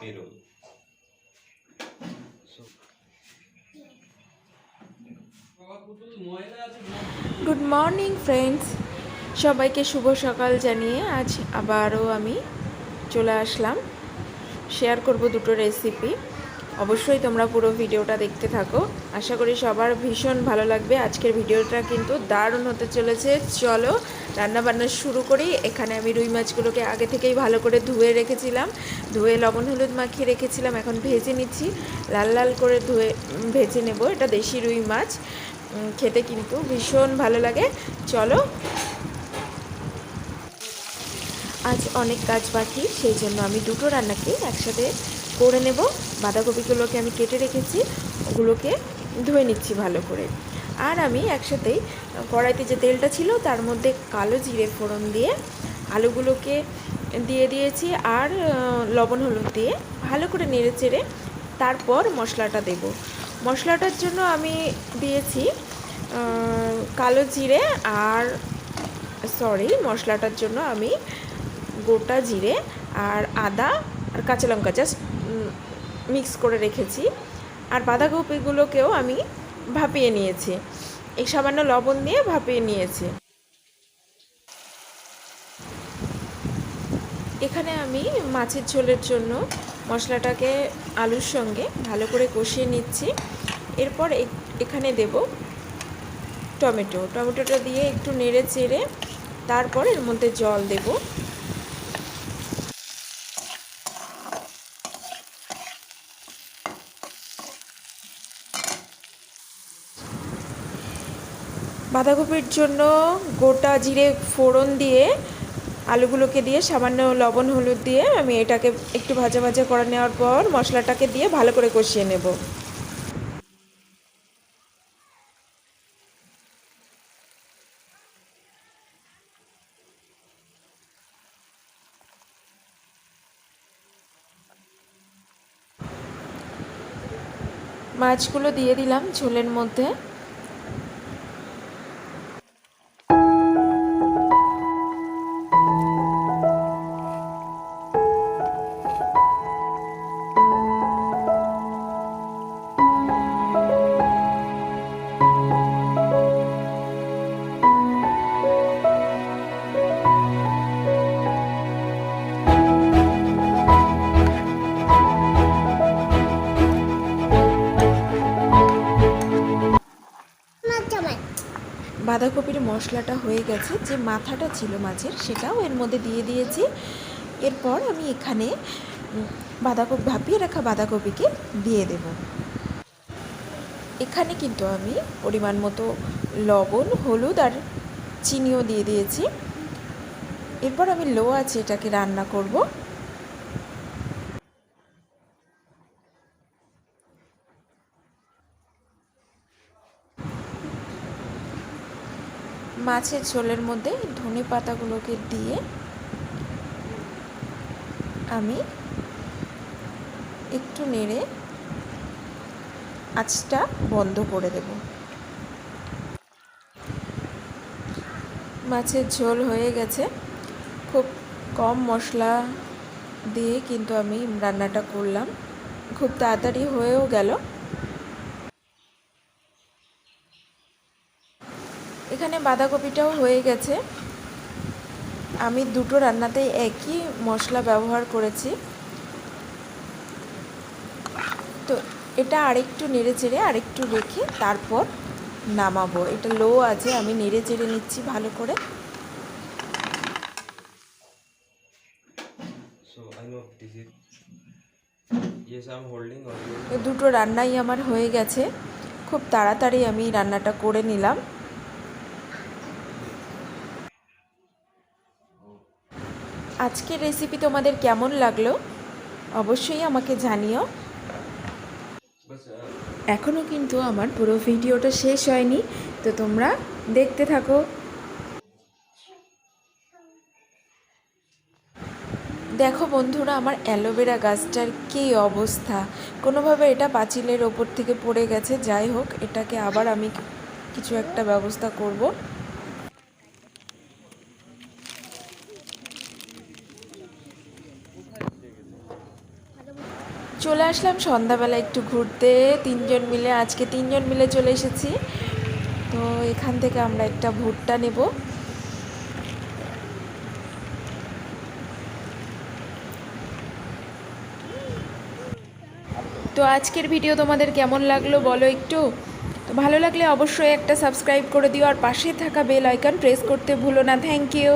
payroll. So good morning friends, সবাইকে শুভ সকাল জানিয়ে আজ আবারও আমি চলে আসলাম। শেয়ার করব দুটো রেসিপি। অবশ্যই তোমরা পুরো ভিডিওটা দেখতে থাকো, আশা করি সবার ভীষণ ভালো লাগবে। আজকের ভিডিওটা কিন্তু দারুণ হতে চলেছে। চলো রান্নাবান্না শুরু করি। এখানে আমি রুই মাছগুলোকে আগে থেকেই ভালো করে ধুয়ে রেখেছিলাম, ধুয়ে লবণ হলুদ মাখিয়ে রেখেছিলাম। এখন ভেজে নিচ্ছি, লাল লাল করে ধুয়ে ভেজে নেব। এটা দেশি রুই মাছ, খেতে কিন্তু ভীষণ ভালো লাগে। চলো, আজ অনেক কাজ বাকি, সেই জন্য আমি দুটো রান্নাকে একসাথে করে নেব। বাঁধাকপিগুলোকে আমি কেটে রেখেছি, ওগুলোকে ধুয়ে নিচ্ছি ভালো করে। আর আমি একসাথেই কড়াইতে যে তেলটা ছিল তার মধ্যে কালো জিরে ফোড়ন দিয়ে আলুগুলোকে দিয়ে দিয়েছি, আর লবণ হলুদ দিয়ে ভালো করে নেড়ে চেড়ে তারপর মশলাটা দেব। মশলাটার জন্য আমি দিয়েছি কালো জিরে আর মশলাটার জন্য আমি গোটা জিরে আর আদা আর কাঁচা লঙ্কা জাস্ট মিক্স করে রেখেছি। আর বাঁধাকপিগুলোকেও আমি ভাপিয়ে নিয়েছি, এই সামান্য লবণ দিয়ে ভাপিয়ে নিয়েছি। এখানে আমি মাছের ঝোলের জন্য মশলাটাকে আলুর সঙ্গে ভালো করে কষিয়ে নিচ্ছি। এরপর এখানে দেব টমেটোটা দিয়ে একটু নেড়ে চেড়ে তারপর এর মধ্যে জল দেব। বাঁধাকপির জন্য গোটা জিরে ফোড়ন দিয়ে আলুগুলোকে দিয়ে সামান্য লবণ হলুদ দিয়ে আমি এটাকে একটু ভাজা ভাজা করে নেওয়ার পর মশলাটাকে দিয়ে ভালো করে কষিয়ে নেব। মাছগুলো দিয়ে দিলাম ঝোলের মধ্যে। বাঁধাকপির মশলাটা হয়ে গেছে, যে মাথাটা ছিল মাছের সেটাও এর মধ্যে দিয়ে দিয়েছি। এরপর আমি এখানে ভাপিয়ে রাখা বাঁধাকপিকে দিয়ে দেব। এখানে কিন্তু আমি পরিমাণ মতো লবণ হলুদ আর চিনিও দিয়ে দিয়েছি। এরপর আমি লো আছে এটাকে রান্না করব। মাছের ঝোলের মধ্যে ধনে পাতাগুলোকে দিয়ে আমি একটু নেড়ে আঁচটা বন্ধ করে দেব। মাছের ঝোল হয়ে গেছে। খুব কম মশলা দিয়ে কিন্তু আমি রান্নাটা করলাম, খুব তাড়াতাড়ি হয়েও গেল। এখানে বাঁধাকপিটাও হয়ে গেছে। আমি দুটো রান্নাতেই একই মশলা ব্যবহার করেছি। তো এটা আরেকটু নেড়ে চেড়ে আরেকটু রেখে তারপর নামাবো। এটা লো আছে, আমি নেড়ে চেড়ে নিচ্ছি ভালো করে। so I know this is yes I'm holding on. দুটো রান্নাই আমার হয়ে গেছে, খুব তাড়াতাড়ি আমি রান্নাটা করে নিলাম। আজকের রেসিপি তোমাদের কেমন লাগলো অবশ্যই আমাকে জানিও। এখনও কিন্তু আমার পুরো ভিডিওটা শেষ হয়নি, তো তোমরা দেখতে থাকো। দেখো বন্ধুরা, আমার অ্যালোভেরা গাছটার কী অবস্থা! কোনোভাবে এটা পাঁচিলের ওপর থেকে পড়ে গেছে। যাই হোক, এটাকে আবার আমি কিছু একটা ব্যবস্থা করব। চলে আসলাম সন্ধ্যাবেলা একটু ঘুরতে, আজকে তিনজন মিলে চলে এসেছি। তো এখান থেকে আমরা একটা ভুট্টা নেব। তো আজকের ভিডিও তোমাদের কেমন লাগলো বলো একটু। তো ভালো লাগলে অবশ্যই একটা সাবস্ক্রাইব করে দিও, আর পাশে থাকা বেল আইকন প্রেস করতে ভুলো না। Thank you.